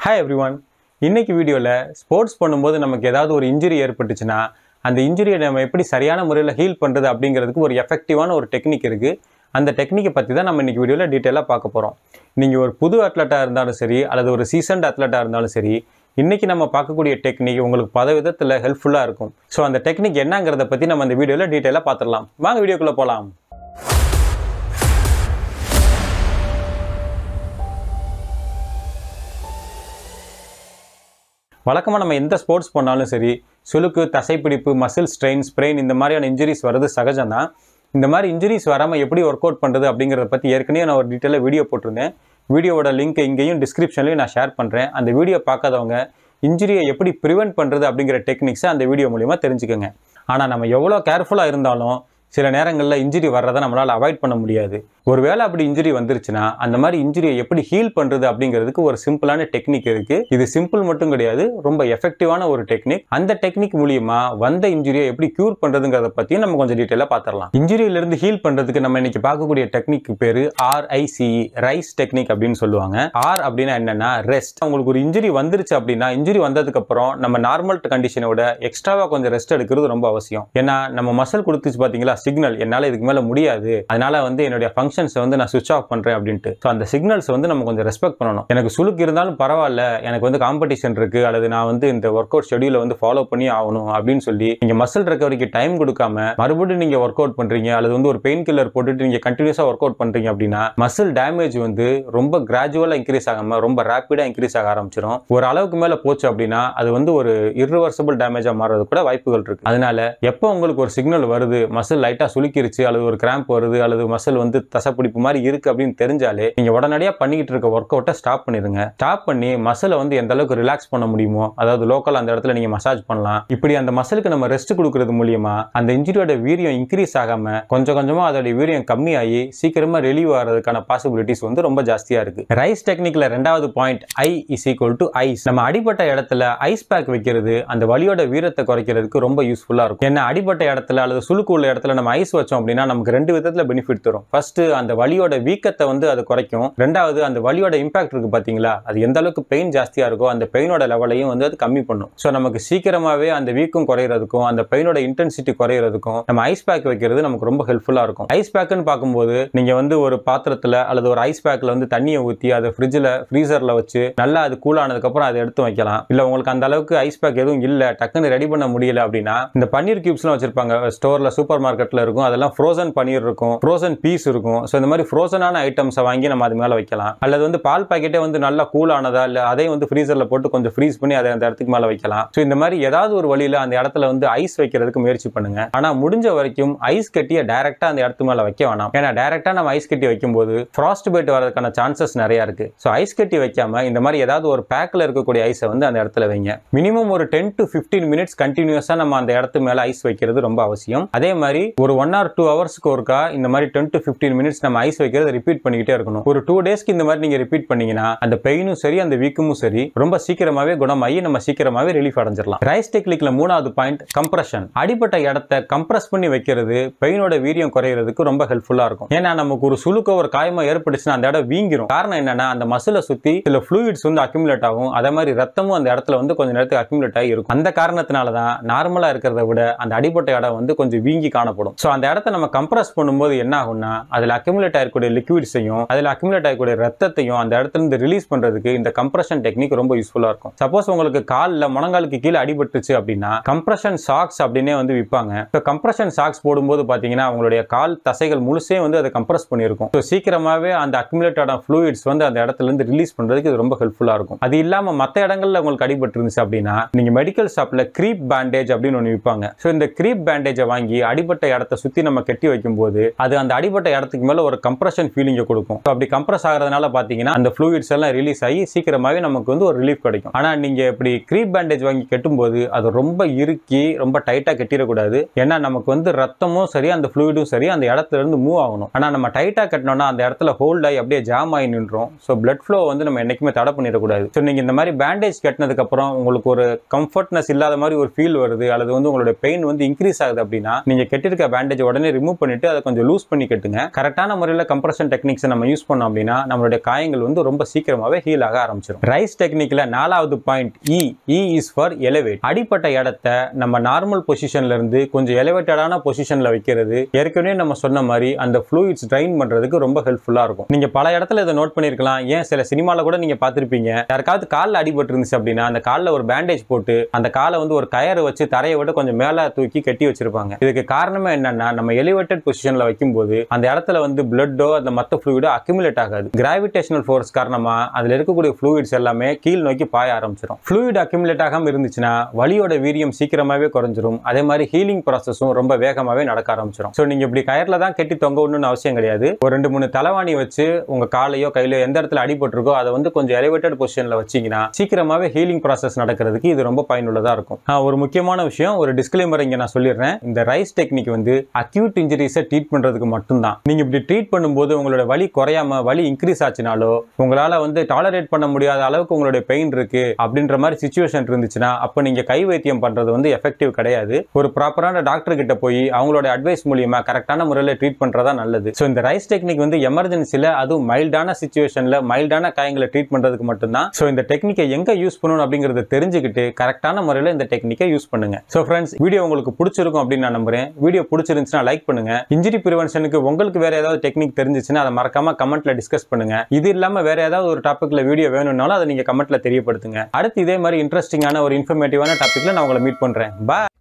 Hi everyone. இன்னைக்கு வீடியோல sports பண்ணும்போது நமக்கு ஏதாவது ஒரு இன்ஜுரி ஏற்பட்டுச்சுனா அந்த இன்ஜுரியை நம்ம எப்படி சரியான முறையில் ஹீல் பண்றது அப்படிங்கிறதுக்கு ஒரு எஃபெக்டிவான ஒரு டெக்னிக் இருக்கு. அந்த டெக்னிக்கை பத்தி தான் நம்ம இன்னைக்கு வீடியோல டீடைலா பார்க்க போறோம். நீங்க ஒரு புது அத்லட்டா இருந்தாலும் சரி அல்லது ஒரு சீசன்ட் அத்லட்டா இருந்தாலும் சரி, இன்னைக்கு நம்ம பார்க்கக்கூடிய டெக்னிக் உங்களுக்கு பல விதத்துல ஹெல்ப்ஃபுல்லா இருக்கும். சோ அந்த டெக்னிக் என்னங்கறத பத்தி நம்ம இந்த வீடியோல டீடைலா பார்த்திடலாம். வாங்க வீடியோக்குள்ள போலாம். வழக்கமாக நம்ம எந்த ஸ்போர்ட்ஸ் பண்ணாலும் சரி, சுளுக்கு, தசைப்பிடிப்பு, மசில் ஸ்ட்ரெயின், ஸ்ப்ரெயின் இந்த மாதிரியான இன்ஜுரிஸ் வர்றது சகஜம் தான். இந்த மாதிரி இன்ஜுரிஸ் வராமல் எப்படி ஒர்க் அவுட் பண்ணுறது அப்படிங்கிறத பற்றி ஏற்கனவே நான் ஒரு டீட்டெயிலாக வீடியோ போட்டிருந்தேன். வீடியோவோட லிங்க் இங்கேயும் டிஸ்கிரிப்ஷன்லையும் நான் ஷேர் பண்ணுறேன். அந்த வீடியோ பார்க்காதவங்க இன்ஜுரியை எப்படி ப்ரிவென்ட் பண்ணுறது அப்படிங்கிற டெக்னிக்ஸை அந்த வீடியோ மூலிமா தெரிஞ்சுக்கோங்க. ஆனால் நம்ம எவ்வளோ கேர்ஃபுல்லாக இருந்தாலும் சில நேரங்களில் இன்ஜுரி வர்றதை நம்மளால் அவாய்ட் பண்ண முடியாது. ஒருவேளை அப்படி இன்ஜுரி வந்துருச்சுன்னா அந்த மாதிரி இன்ஜுரியை எப்படி ஹீல் பண்ணுறது அப்படிங்கிறதுக்கு ஒரு சிம்பிளான டெக்னிக் இருக்கு. இது சிம்பிள் மட்டும் கிடையாது, ரொம்ப எஃபெக்டிவான ஒரு டெக்னிக். அந்த டெக்னிக் மூலியமா வந்த இன்ஜுரியை எப்படி கியூர் பண்றதுங்கிறத பத்தியும் நம்ம கொஞ்சம் டீட்டெயிலாக பார்த்துடலாம். இன்ஜுரியிலிருந்து ஹீல் பண்றதுக்கு நம்ம இன்னைக்கு பார்க்கக்கூடிய டெக்னிக் பேரு RICE, ரைஸ் டெக்னிக் அப்படின்னு சொல்லுவாங்க. R அப்படின்னா என்னன்னா ரெஸ்ட். உங்களுக்கு ஒரு இன்ஜுரி வந்துருச்சு அப்படின்னா இன்ஜுரி வந்ததுக்கு அப்புறம் நம்ம நார்மல் கண்டிஷனோட எக்ஸ்ட்ராவா கொஞ்சம் ரெஸ்ட் எடுக்கிறது ரொம்ப அவசியம். ஏன்னா நம்ம மசில் கொடுத்துச்சு பாத்தீங்களா சிக்னல், என்னால இதுக்கு மேல முடியாது, அதனால என்னுடைய ஃபங்க்ஷன்ஸ் நான் சுவிட்ச் ஆஃப் பண்றேன் அப்படின்ட்டு. சோ அந்த சிக்னல்ஸ் நம்ம கொஞ்சம் ரெஸ்பெக்ட் பண்ணணும். எனக்கு சுளுக்கு இருந்தாலும் பரவாயில்ல, எனக்கு காம்படிஷன் இருக்கு அல்லது நான் இந்த ஒர்க் அவுட் ஷெட்யூலை ஃபாலோ பண்ணி ஆகணும் அப்படின்னு சொல்லி நீங்க மசில் ரெக்கவரிக்கு டைம் கொடுக்காம மறுபடியும் நீங்க ஒர்க் அவுட் பண்றீங்க அல்லது ஒரு பெயின் கில்லர் போட்டுட்டு நீங்க கண்டினியூஸா ஒர்க் அவுட் பண்றீங்க அப்படின்னா மசில் டேமேஜ் ரொம்ப கிராஜுவலா இன்க்ரீஸ் ஆகாம ரொம்ப ரேப்பிடா இன்க்ரீஸ் ஆக ஆரம்பிச்சிடும். ஒரு அளவுக்கு மேல போச்சு அப்படின்னா அது ஒரு இர்ரிவர்சிபிள் டேமேஜா மாறது கூட வாய்ப்புகள் இருக்கு. அதனால எப்போ உங்களுக்கு ஒரு சிக்னல் வருது, மசில் லைட்டா சுளுக்கிருச்சு அல்லது ஒரு கிராம்ப் வருது அல்லது மசில் தசைப்பிடிப்பு மாதிரி இருக்கு அப்படின்னு தெரிஞ்சாலே நீங்க உடனடியா பண்ணிக்கிட்டு இருக்க ஒர்க் அவுட்டை ஸ்டாப் பண்ணிருங்க. ஸ்டாப் பண்ணி மசிலை எந்த அளவுக்கு ரிலாக்ஸ் பண்ண முடியுமோ, அதாவது லோக்கல் அந்த இடத்துல நீங்க மசாஜ் பண்ணலாம். இப்படி அந்த மசிலுக்கு நம்ம ரெஸ்ட் கொடுக்கறது மூலியமா அந்த இன்ஜுரியோட வீரியம் இன்க்ரீஸ் ஆகாம கொஞ்சம் கொஞ்சமா அதோட வீரியம் கம்மியாகி சீக்கிரமா ரிலீவ் ஆகிறதுக்கான பாசிபிலிட்டிஸ் ரொம்ப ஜாஸ்தியா இருக்கு. ரைஸ் டெக்னிக்ல ரெண்டாவது point I is equal to ice. நம்ம அடிபட்ட இடத்துல ஐஸ் பேக் வைக்கிறது அந்த வலியோட வீரத்தை குறைக்கிறதுக்கு ரொம்ப யூஸ்ஃபுல்லா இருக்கும். ஏன்னா அடிபட்ட இடத்துல அல்லது சுளுக்கு உள்ள இடத்துல நம்ம ஐஸ் வச்சோம் அப்படின்னா நமக்கு ரெண்டு விதத்துல பெனிஃபிட் தரும். ஃபர்ஸ்ட், அந்த வலியோட வீக்கத்தை அது குறைக்கும். ரெண்டாவது, அந்த வலியோட இம்பாக்ட் இருக்கு பாத்தீங்களா, அது எந்த அளவுக்கு பெயின் ஜாஸ்தியா இருக்கோ அந்த பெயினோட லெவலையும் அது கம்மி பண்ணும். சோ நமக்கு சீக்கிரமாவே அந்த வீக்கம் குறையிறதுக்கும் அந்த பெயினோட இன்டென்சிட்டி குறையிறதுக்கும் நம்ம ஐஸ் பேக் வைக்கிறது நமக்கு ரொம்ப ஹெல்ப்ஃபுல்லா இருக்கும். ஐஸ் பேக்னு பார்க்கும்போது நீங்க ஒரு பாத்திரத்துல அல்லது ஒரு ஐஸ் பேக்ல தண்ணியை ஊத்தி அதை ஃப்ரிட்ஜ்ல ஃப்ரீசர்ல வச்சு நல்லா அது கூல் ஆனதுக்கு அப்புறம் அதை எடுத்து வைக்கலாம். இல்ல உங்களுக்கு அந்த அளவுக்கு ஐஸ் பேக் எதுவும் இல்ல, டக்குன்னு ரெடி பண்ண முடியல அப்படின்னா இந்த பன்னீர் கியூப்ஸ்லாம் வச்சிருப்பாங்க ஸ்டோர்ல, சூப்பர் மார்க்கெட்ல இருக்கும். அதெல்லாம் ஃப்ரோசன் பன்னீர் இருக்கும், ஃப்ரோசன் பீஸ் இருக்கும். சோ இந்த மாதிரி ஃப்ரோசனான ஐட்டம்ஸை வாங்கி நம்ம அது மேல வைக்கலாம். அல்லது பால் பாக்கெட்டே நல்லா கூல் ஆனதா இல்ல அதையும் ஃப்ரீசர்ல போட்டு கொஞ்சம் ஃப்ரீஸ் பண்ணி அதை அந்த இடத்துக்கு மேல வைக்கலாம். சோ இந்த மாதிரி ஏதாவது ஒரு வழியில அந்த இடத்துல ஐஸ் வைக்கிறதுக்கு முயற்சி பண்ணுங்க. ஆனா முடிஞ்ச வரைக்கும் ஐஸ் கட்டியை டைரக்டா அந்த இடத்து மேல வைக்க வேணாம். ஏன்னா டைரக்டா நம்ம ஐஸ் கட்டி வைக்கும்போது ஃப்ராஸ்ட் பைட் வரதுக்கான சான்சஸ் நிறைய இருக்கு. சோ ஐஸ் கட்டி வைக்காம இந்த மாதிரி ஏதாவது ஒரு பேக்ல இருக்கக்கூடிய ஐஸை அந்த இடத்துல வைங்க. மினிமம் ஒரு 10 to 15 மினிட்ஸ் கண்டினியூஸா நம்ம அந்த இடத்து மேல ஐஸ் வைக்கிறது ரொம்ப அவசியம். அதே மாதிரி ஒரு 1 or 2 ஹவர்ஸ்க்கு ஒருக்கா இந்த மாதிரி 10 to 15 மினிட்ஸ் நம்ம ஐஸ் வைக்கிறத ரிப்பீட் பண்ணிக்கிட்டே இருக்கணும். ஒரு 2 டேஸ்க்கு இந்த மாதிரி நீங்க ரிப்பீட் பண்ணீங்கன்னா அந்த பெயினும் சரி அந்த வீக்கமும் சரி ரொம்ப சீக்கிரமாவே குணமாகி நம்ம சீக்கிரமாவே ரிலீஃப் அடைஞ்சிடலாம். ரைஸ் டெக்னிக்ல மூணாவது பாயிண்ட் கம்ப்ரஷன். அடிப்பட்ட இடத்தை கம்ப்ரஸ் பண்ணி வைக்கிறது பெயினோட வீரியம் குறையிறதுக்கு ரொம்ப ஹெல்ப்ஃபுல்லா இருக்கும். ஏன்னா நமக்கு ஒரு சுளுக்க ஒரு காயமா ஏற்பட்டுச்சுன்னா அந்த இடம் வீங்கிரும். காரணம் என்னன்னா அந்த மசிலை சுத்தி சில ஃப்ளூயிட்ஸ் அக்யூமுலேட் ஆகும். அதே மாதிரி ரத்தமும் அந்த இடத்துல கொஞ்ச நேரத்துக்கு அக்யூமுலேட் ஆகி இருக்கும். அந்த காரணத்தினாலதான் நார்மலா இருக்கிறத விட அந்த அடிப்பட்ட இடம் கொஞ்சம் வீங்கி காணப்படும். சோ அந்த இடத்தை நம்ம கம்ப்ரஸ் பண்ணும்போது என்ன ஆகும்னா அதுல அக்யூமுலேட் ஆகக்கூடிய லிக்விட்ஸையும் அதுல அக்யூமுலேட் ஆகக்கூடிய ரத்தத்தையும் அந்த இடத்துல இருந்து ரிலீஸ் பண்றதுக்கு இந்த கம்ப்ரஷன் டெக்னிக் ரொம்ப யூஸ்ஃபுல்லா இருக்கும். சப்போஸ் உங்களுக்கு கால்ல முழங்காலுக்கு கீழே அடிபட்டுச்சு அப்படின்னா கம்ப்ரஷன் சாக்ஸ் அப்படின்னே விற்பாங்க. இப்போ கம்ப்ரஷன் சாக்ஸ் போடும்போது பாத்தீங்கன்னா உங்களுடைய கால் தசைகள் முழுசே அதை கம்ப்ரஸ் பண்ணியிருக்கும். ஸோ சீக்கிரமாவே அந்த அக்யூமுலேட்டட் ஃப்ளூயிட்ஸ் அந்த இடத்துல இருந்து ரிலீஸ் பண்றதுக்கு இது ரொம்ப ஹெல்ப்ஃபுல்லா இருக்கும். அது இல்லாம மற்ற இடங்கள்ல உங்களுக்கு அடிபட்டு இருந்துச்சு அப்படின்னா நீங்க மெடிக்கல் ஷாப்ல கிரீப் பேண்டேஜ் அப்படின்னு ஒன்று விற்பாங்க. ஸோ இந்த கிரீப் பேண்டேஜை வாங்கி அடிபட்ட இடத்தை சுத்தி நம்ம கட்டி வைக்கும் போது அது அந்த அடிபட்ட இடத்துக்கு மேல ஒரு கம்ப்ரஷன் ஃபீலிங்கை கொடுக்கும். அப்படி கம்ப்ரஸ் ஆகிறதுனால பாத்தீங்கன்னா அந்த ஃப்ளூயிட்ஸ் எல்லாம் ரிலீஸ் ஆகி சீக்கிரமாவே நமக்கு ஒரு ரிலீஃப் கிடைக்கும். ஆனா நீங்க இப்படி கிரீப் பேண்டேஜ் வாங்கி கட்டும்போது அது ரொம்ப இறுக்கி ரொம்ப டைட்டா கட்டிடக்கூடாது. ஏன்னா நமக்கு ரத்தமும் சரி அந்த ஃப்ளூயிடும் சரி அந்த இடத்துல இருந்து மூவ் ஆகணும். ஆனா நம்ம டைட்டா கட்டினோம்னா அந்த இடத்துல ஹோல்ட் ஆகி அப்படியே ஜாம் ஆகி நின்றோம். ஸோ பிளட் ஃப்ளோ நம்ம என்னைக்குமே தடை பண்ணிடக்கூடாது. ஸோ நீங்க இந்த மாதிரி பேண்டேஜ் கட்டினதுக்கு அப்புறம் உங்களுக்கு ஒரு கம்ஃபர்ட்னஸ் இல்லாத மாதிரி ஒரு ஃபீல் வருது அல்லது உங்களுடைய பெயின் இன்க்ரீஸ் ஆகுது அப்படின்னா நீங்க கட்டிருக்க பேண்டேஜ் உடனே ரிமூவ் பண்ணிட்டு அதை கொஞ்சம் லூஸ் பண்ணி கட்டுங்க. கரெக்டா கரெக்டான முறையில் கம்ப்ரஷன் டெக்னிக்ஸை நம்ம யூஸ் பண்ணோம் அப்படின்னா நம்மளுடைய காயங்கள் வந்து ரொம்ப சீக்கிரமாகவே ஹீல் ஆக ஆரம்பிச்சிடும். ரைஸ் டெக்னிக்கில் 4வது point E is for elevate. அடிப்பட்ட இடத்த நம்ம நார்மல் பொசிஷன்ல இருந்து கொஞ்சம் எலிவேட்டடான பொசிஷன்ல வைக்கிறது ஏற்கனவே நம்ம சொன்ன மாதிரி அந்த ஃப்ளூயிட்ஸ் ட்ரைன் பண்றதுக்கு ரொம்ப ஹெல்ப்ஃபுல்லா இருக்கும். நீங்க பல இடத்துல இதை நோட் பண்ணிருக்கலாம். ஏன் சில சினிமால கூட நீங்க பார்த்திருப்பீங்க, யாருக்காவது காலில் அடிபட்டு இருந்துச்சு அப்படின்னா அந்த காலில் ஒரு பேண்டேஜ் போட்டு அந்த காலை வந்து ஒரு கயறு வச்சு தரையை விட கொஞ்சம் மேல தூக்கி கட்டி வச்சிருப்பாங்க. இதுக்கு காரணமே என்னன்னா நம்ம எலிவேட்டட் பொசிஷன்ல வைக்கும்போது அந்த இடத்துல வந்து பிளட்டோ அந்த மற்ற ஃப்ளூயிடோ அக்யூமுலேட் ஆகாது. கிராவிடேஷனல் ஃபோர்ஸ் காரணமா அதுல இருக்கக்கூடிய ஃப்ளூயிட்ஸ் எல்லாமே கீழ் நோக்கி பாய ஆரம்பிச்சிடும். ஃப்ளூயிட் அக்யூமுலேட் ஆகாம இருந்துச்சுன்னா வலியோட வீரியம் சீக்கிரமாவே குறைஞ்சிரும். அதே மாதிரி ஹீலிங் ப்ராசஸும் ரொம்ப வேகமாவே நடக்க ஆரம்பிச்சிடும். ஸோ நீங்க இப்படி கயர்ல தான் கட்டி தொங்க விடணும்னு அவசியம் கிடையாது. ஒரு 2-3 தலைவாணி வச்சு உங்க காலையோ கையிலோ எந்த இடத்துல அடிபட்டிருக்கோ அதை வந்து கொஞ்சம் எலிவேட்டட் பொசிஷன்ல வச்சீங்கன்னா சீக்கிரமாவே ஹீலிங் ப்ராசஸ் நடக்கிறதுக்கு இது ரொம்ப பயனுள்ளதா இருக்கும். ஒரு முக்கியமான விஷயம், ஒரு டிஸ்க்ளைமர் இங்க நான் சொல்லிடுறேன். இந்த ரைஸ் டெக்னிக் வந்து அக்யூட் இன்ஜுரிஸை ட்ரீட் பண்றதுக்கு மட்டும்தான். நீங்க இப்படி ட்ரீட் பண்ணும்போது உங்களோட வலி குறையாம வலி இன்க்ரீஸ் ஆச்சுனாலோ உங்களால வந்து டாலரேட் பண்ண முடியாத அளவுக்கு உங்களுடைய பெயின் இருக்கு அப்படின்ற மாதிரி சிச்சுவேஷன் இருந்துச்சுன்னா அப்ப நீங்க கை வைத்தியம் பண்றது வந்து எஃபெக்டிவ் கிடையாது. ஒரு ப்ராப்பரான டாக்டர் கிட்ட போய் அவங்களோட அட்வைஸ் மூலியமா கரெக்டான முறையில் ட்ரீட் பண்றதா நல்லது. ஸோ இந்த ரைஸ் டெக்னிக் வந்து எமர்ஜென்சில அதுவும் மைல்டான சிச்சுவேஷன்ல மைல்டான காயங்களை ட்ரீட் பண்றதுக்கு மட்டும்தான். ஸோ இந்த டெக்னிக்கை எங்க யூஸ் பண்ணணும் அப்படிங்கறத தெரிஞ்சுக்கிட்டு கரெக்டான முறையில் இந்த டெக்னிக்கை யூஸ் பண்ணுங்க. ஸோ ஃப்ரெண்ட்ஸ், வீடியோ உங்களுக்கு பிடிச்சிருக்கும் அப்படின்னு நான் நம்புறேன். வீடியோ பிடிச்சிருந்துச்சுன்னா லைக் பண்ணுங்க. இன்ஜுரி பிரிவென்ஷனுக்கு உங்களுக்கு வேற ஏதாவது டெக்னிக் தெரிஞ்சிச்சுன்னா அதை மறக்காம கமெண்ட்ல டிஸ்கஸ் பண்ணுங்க. இது இல்லாம வேற ஏதாவது ஒரு டாபிக்ல வீடியோ வேணும்னாலும் அதை நீங்க கமெண்ட்ல தெரியப்படுத்துங்க. அடுத்து இதே மாதிரி இன்ட்ரெஸ்டிங்கான ஒரு இன்ஃபர்மேட்டிவான டாபிக்ல நான் உங்களை மீட் பண்றேன். பாய்.